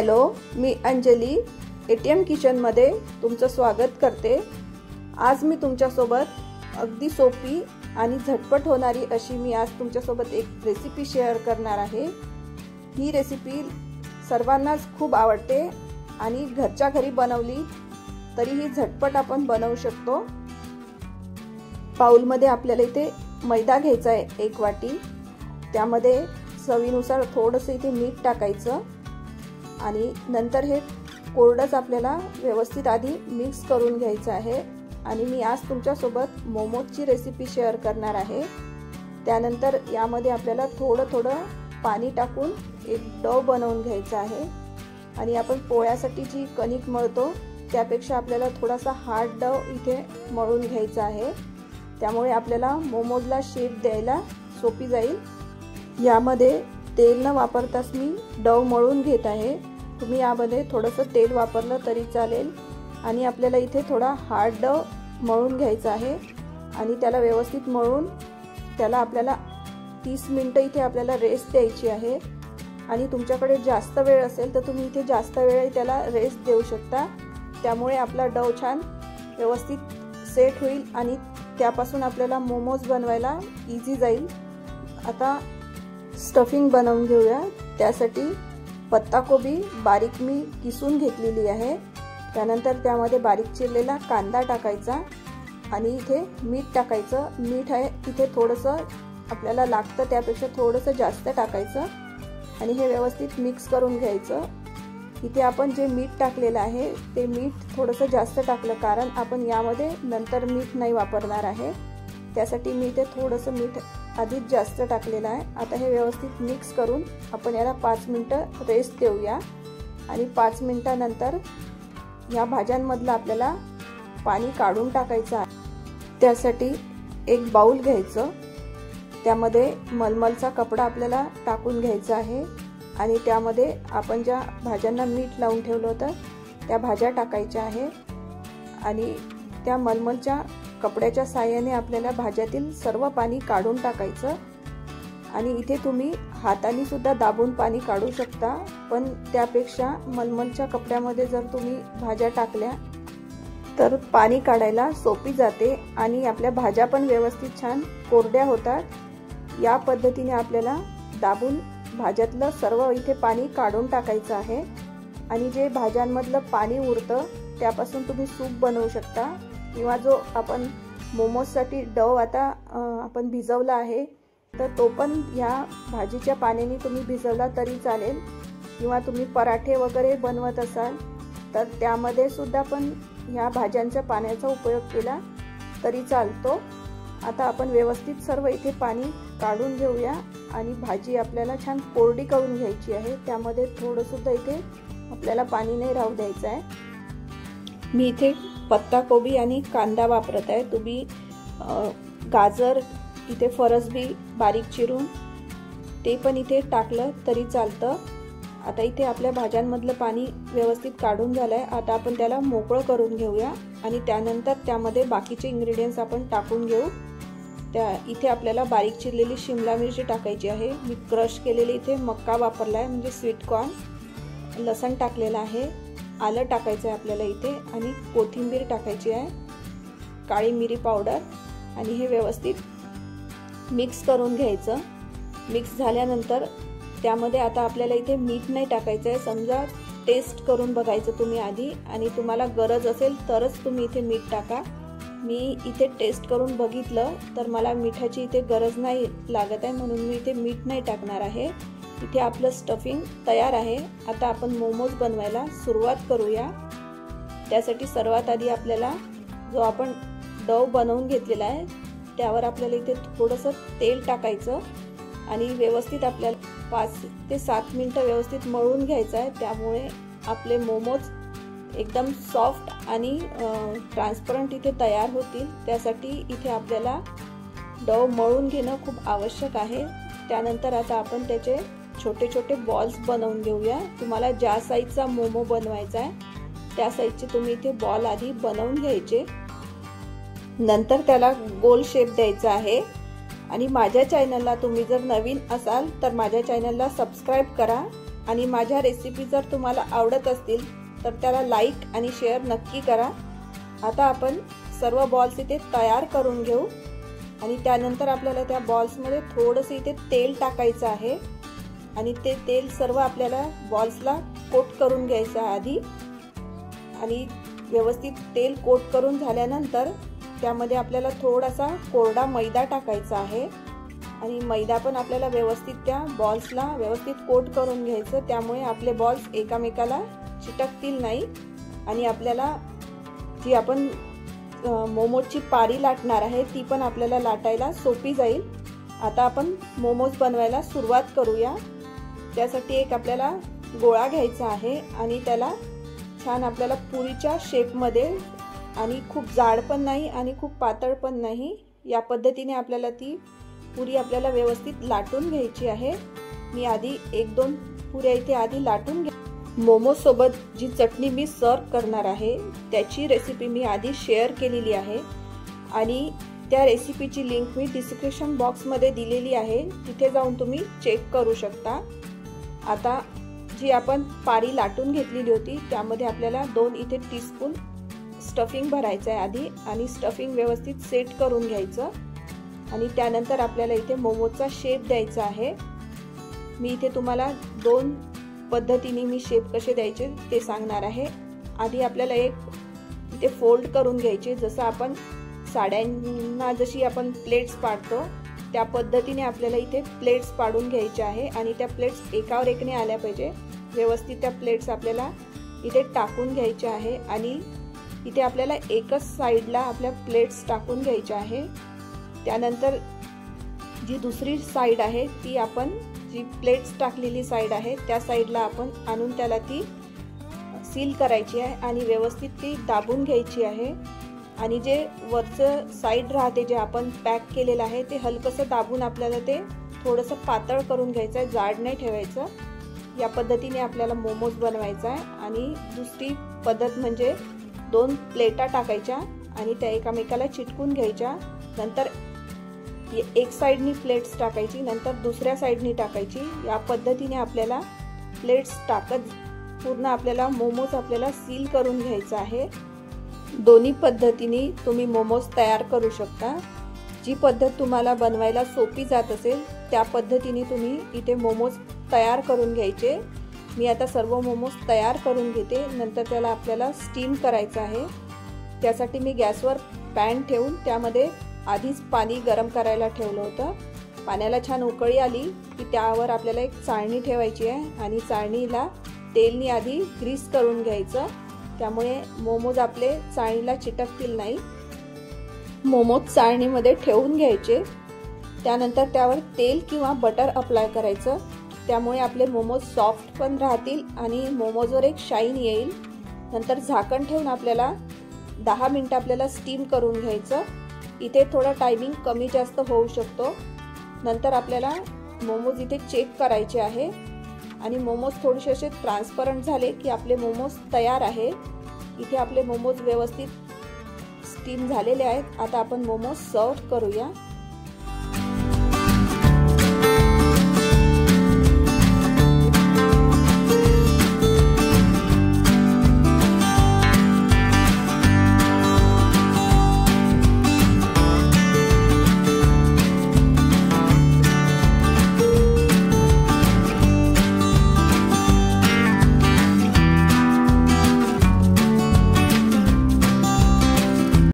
Hello, मी Anjali ATM किचनमध्ये तुमचं स्वागत करते। आज मी तुमच्यासोबत अगदी सोपी आणि झटपट होणारी अशी मी आज तुमच्यासोबत एक रेसिपी शेअर करणार आहे। ही रेसिपी सर्वांनाच खूप आवडते आणि घरच्या घरी बनवली तरी ही झटपट आपण बनवू शकतो। बाउलमध्ये आपल्याला इथे मैदा घ्यायचा आहे 1 वाटी। त्यामध्ये चवीनुसार थोडंसं इथे मीठ टाकायचं आणि नंतर हे कोरडंच आपल्याला व्यवस्थित आधी मिक्स करून घ्यायचं आहे। आणि मी आज तुमच्यासोबत मोमोजची रेसिपी शेअर करणार आहे। त्यानंतर यामध्ये आपल्याला थोडं पाणी टाकून एक डो बनवून घ्यायचा आहे। आणि आपण पोळ्यासाठी जी कणिक मळतो त्यापेक्षा आपल्याला थोडासा हार्ड डो इथे मळून घ्यायचा आहे। त्यामुळे आपल्याला मोमोजला शेप द्यायला सोपी जाईल। यामध्ये तेल न वापरताच मी डो मळून घेत आहे। तुम्ही यामध्ये थोडंसं तेल वापरलं तरी चालेल। आणि आपल्याला इथे थोडा हार्ड डो मळून घ्यायचा आहे आणि त्याला व्यवस्थित मळून त्याला आपल्याला 30 मिनिटं इथे आपल्याला रेस्ट द्यायची आहे। आणि तुमच्याकडे जास्त वेळ असेल तर तुम्ही इथे जास्त वेळ त्याला रेस्ट देऊ शकता। त्यामुळे आपला डो छान व्यवस्थित सेट होईल आणि त्यापासून आपल्याला मोमोज बनवायला इझी जाईल। आता स्टफिंग बनवून घेऊया। त्यासाठी पत्ताकोबी बारीक मी किसून घेतलेली आहे। त्यानंतर त्यामध्ये बारीक चिरलेला कांदा टाकायचा आणि इथे मीठ टाकायचं। मीठ आहे इथे थोडंसं आपल्याला लागतं त्यापेक्षा थोडंसं जास्त टाकायचं आणि हे व्यवस्थित मिक्स करून घ्यायचं। इथे आपण जे मीठ टाकलेलं आहे ते मीठ थोडंसं जास्त टाकलं कारण आपण यामध्ये नंतर मीठ नाही वापरणार आहे। त्यासाठी मी इथे थोडंसं मीठ आधीच जास्त टाकलेलं आहे। आता हे व्यवस्थित मिक्स करून आपण याला 5 मिनिटं रेस्ट देऊया। आणि 5 मिनिटानंतर या भाज्यांमधलं आपल्याला पाणी काढून टाकायचं आहे। त्यासाठी एक बाउल घ्यायचं, त्यामध्ये मलमलचा कपडा आपल्याला टाकून घ्यायचा आहे आणि त्यामध्ये आपण ज्या भाज्यांना मीठ लावून ठेवलं होतं त्या भाज्या टाकायच्या आहे। आणि त्या मलमलच्या कपड्याच्या साहाय्याने आपल्याला भाज्यातील सर्व पाणी काढून टाकायचं। आणि इथे तुम्ही हाताने सुद्धा दाबून पाणी काढू शकता, पण त्यापेक्षा मलमलच्या कपड्यामध्ये जर तुम्ही भाज्या टाकल्या तर पाणी काढायला सोपी जाते आणि आपल्या भाज्या पण व्यवस्थित छान कोरड्या होतात। या पद्धतीने आपल्याला दाबून भाज्यातलं सर्व इथे पाणी काढून टाकायचं आहे। आणि जे भाज्यांमधलं पाणी उरतं त्यापासून तुम्ही सूप बनवू शकता किंवा जो आपण मोमोजसाठी डो आता आपण भिजवला आहे तर तो पण या भाजीच्या पाण्याने तुम्ही भिजवला तरी चालेल। किंवा तुम्ही पराठे वगैरे बनवत असाल तर त्यामध्ये सुद्धा पण ह्या भाज्यांच्या पाण्याचा उपयोग केला तरी चालतो। आता आपण व्यवस्थित सर्व इथे पाणी काढून घेऊया आणि भाजी आपल्याला छान कोरडी करून घ्यायची आहे। त्यामध्ये थोडंसुद्धा इथे आपल्याला पाणी नाही राहू द्यायचं आहे। मी इथे पत्ताकोबी आणि कांदा वापरत आहे। तुम्ही गाजर इथे फरसबी बारीक चिरून ते पण इथे टाकलं तरी चालतं। आता इथे आपल्या भाज्यांमधलं पाणी व्यवस्थित काढून झालं आहे। आता आपण त्याला मोकळं करून घेऊया आणि त्यानंतर त्यामध्ये बाकीचे इन्ग्रेडियंट्स आपण टाकून घेऊ। इथे आपल्याला बारीक चिरलेली शिमला मिरची टाकायची आहे। मी क्रश केलेली इथे मक्का वापरला आहे म्हणजे स्वीट कॉर्न। लसण टाकलेलं आहे, आलं टाकायचं आहे आपल्याला इथे आणि कोथिंबीर टाकायची आहे, काळी मिरी पावडर। आणि हे व्यवस्थित मिक्स करून घ्यायचं। मिक्स झाल्यानंतर त्यामध्ये आता आपल्याला इथे मीठ नाही टाकायचं आहे। समजा टेस्ट करून बघायचं तुम्ही आधी आणि तुम्हाला गरज असेल तरच तुम्ही इथे मीठ टाका। मी इथे टेस्ट करून बघितलं तर मला मिठाची इथे गरज नाही लागत आहे म्हणून मी इथे मीठ नाही टाकणार आहे। इथे आपलं स्टफिंग तयार आहे। आता आपण मोमोज बनवायला सुरुवात करूया। त्यासाठी सर्वात आधी आपल्याला जो आपण डो बनवून घेतलेला आहे त्यावर आपल्याला इथे थोडंसं तेल टाकायचं आणि व्यवस्थित आपल्याला 5 ते 7 मिनिटं व्यवस्थित मळून घ्यायचं आहे। त्यामुळे आपले मोमोज एकदम सॉफ्ट आणि ट्रान्सपरंट इथे तयार होतील। त्यासाठी इथे आपल्याला डो मळून घेणं खूप आवश्यक आहे। त्यानंतर आता आपण त्याचे छोटे छोटे बॉल्स बनवून घेऊया। तुम्हाला ज्या साईजचा मोमो बनवायचा आहे त्या साईजचे तुम्ही इथे बॉल आधी बनवून घ्यायचे, नंतर त्याला गोल शेप द्यायचा आहे। आणि माझ्या चॅनलला तुम्ही जर नवीन असाल तर माझ्या चॅनलला सबस्क्राइब करा आणि माझ्या रेसिपी जर तुम्हाला आवडत असतील तर त्याला लाईक आणि शेअर नक्की करा। आता आपण सर्व बॉल्स इथे तयार करून घेऊ आणि त्यानंतर आपल्याला त्या बॉल्समध्ये थोडंसं इथे तेल टाकायचं आहे आणि ते तेल सर्व आपल्याला बॉल्सला कोट करून घ्यायचं आधी आणि व्यवस्थित तेल कोट करून झाल्यानंतर त्यामध्ये आपल्याला थोडासा कोरडा मैदा टाकायचा आहे आणि मैदा पण आपल्याला व्यवस्थित त्या बॉल्सला व्यवस्थित कोट करून घ्यायचं, त्यामुळे आपले बॉल्स एकामेकाला चिटकतील नाही आणि आपल्याला जी आपण मोमोजची पारी लाटणार आहे ती पण आपल्याला लाटायला सोपी जाईल। आता आपण मोमोज बनवायला सुरुवात करूया। त्यासाठी एक आपल्याला गोळा घ्यायचा आहे आणि त्याला छान आपल्याला पुरीच्या शेपमध्ये आणि खूप जाड पण नाही आणि खूप पातळ पण नाही, या पद्धतीने आपल्याला ती पुरी आपल्याला व्यवस्थित लाटून घ्यायची आहे। मी आधी 1-2 पुऱ्या इथे आधी लाटून मोमोज सोबत जी चटणी मी सर्व करणार आहे त्याची रेसिपी मी आधी शेअर केलेली आहे आणि त्या रेसिपीची लिंक मी डिस्क्रिप्शन बॉक्समध्ये दिलेली आहे, तिथे जाऊन तुम्ही चेक करू शकता। आता जी आपण पारी लाटून घेतलेली होती त्यामध्ये आपल्याला 2 इथे टीस्पून स्टफिंग भरायचं आहे आधी आणि स्टफिंग व्यवस्थित सेट करून घ्यायचं आणि त्यानंतर आपल्याला इथे मोमोजचा शेप द्यायचा आहे। मी इथे तुम्हाला 2 पद्धतीने मी शेप कसे द्यायचे ते सांगणार आहे। आधी आपल्याला एक इथे फोल्ड करून घ्यायचे, जसं आपण साड्यांना जशी आपण प्लेट्स पाडतो त्या पद्धतीने आपल्याला इथे प्लेट्स पाडून घ्यायचे आहे आणि त्या प्लेट्स एकावर एकने आल्या पाहिजे। व्यवस्थित त्या प्लेट्स आपल्याला इथे टाकून घ्यायच्या आहे आणि इथे आपल्याला एकच साइडला आपल्या प्लेट्स टाकून घ्यायच्या आहे। त्यानंतर जी दुसरी साइड आहे ती आपण जी प्लेट्स टाकलेली साइड आहे त्या साइडला आपण आणून त्याला ती सील करायची आहे आणि व्यवस्थित ती दाबून घ्यायची आहे आणि जे वरचं साइड राहते जे आपण पॅक केलेलं आहे ते हलकसं दाबून आपल्याला ते थोडंसं पातळ करून घ्यायचं आहे, जाड नाही ठेवायचं। या पद्धतीने आपल्याला मोमोज बनवायचा आहे। आणि दुसरी पद्धत म्हणजे 2 प्लेटा टाकायच्या आणि त्या एकामेकाला चिटकून घ्यायच्या, नंतर एक साइडनी प्लेट्स टाकायची नंतर दुसऱ्या साइडनी टाकायची। या पद्धतीने आपल्याला प्लेट्स टाकत पूर्ण आपल्याला मोमोज आपल्याला सील करून घ्यायचं आहे। दोन्ही पद्धतीने तुम्ही मोमोज तयार करू शकता। जी पद्धत तुम्हाला बनवायला सोपी जात असेल त्या पद्धतीने तुम्ही इथे मोमोज तयार करून घ्यायचे। मी आता सर्व मोमोज तयार करून घेते, नंतर त्याला आपल्याला स्टीम करायचं आहे। त्यासाठी मी गॅसवर पॅन ठेवून त्यामध्ये आधीच पाणी गरम करायला ठेवलं होतं। पाण्याला छान उकळी आली की त्यावर आपल्याला एक चाळणी ठेवायची आहे आणि चाळणीला तेलनी आधी ग्रीस करून घ्यायचं, त्यामुळे मोमोज आपले चाळणीला चिटकतील नाही। मोमोज चाळणीमध्ये ठेवून घ्यायचे, त्यानंतर त्यावर तेल किंवा बटर अप्लाय करायचं, त्यामुळे आपले मोमोज सॉफ्ट पण राहतील आणि मोमोजवर एक शाईन येईल। नंतर झाकण ठेवून आपल्याला 10 मिनिटं आपल्याला स्टीम करून घ्यायचं। इथे थोडा टायमिंग कमी जास्त होऊ शकतो। नंतर आपल्याला मोमोज इथे चेक करायचे आहे आणि मोमोज थोडेसे असे ट्रान्सपरंट झाले की आपले मोमोज तयार आहे। इथे आपले मोमोज व्यवस्थित स्टीम झालेले आहेत। आता आपण मोमोज सर्व करूया।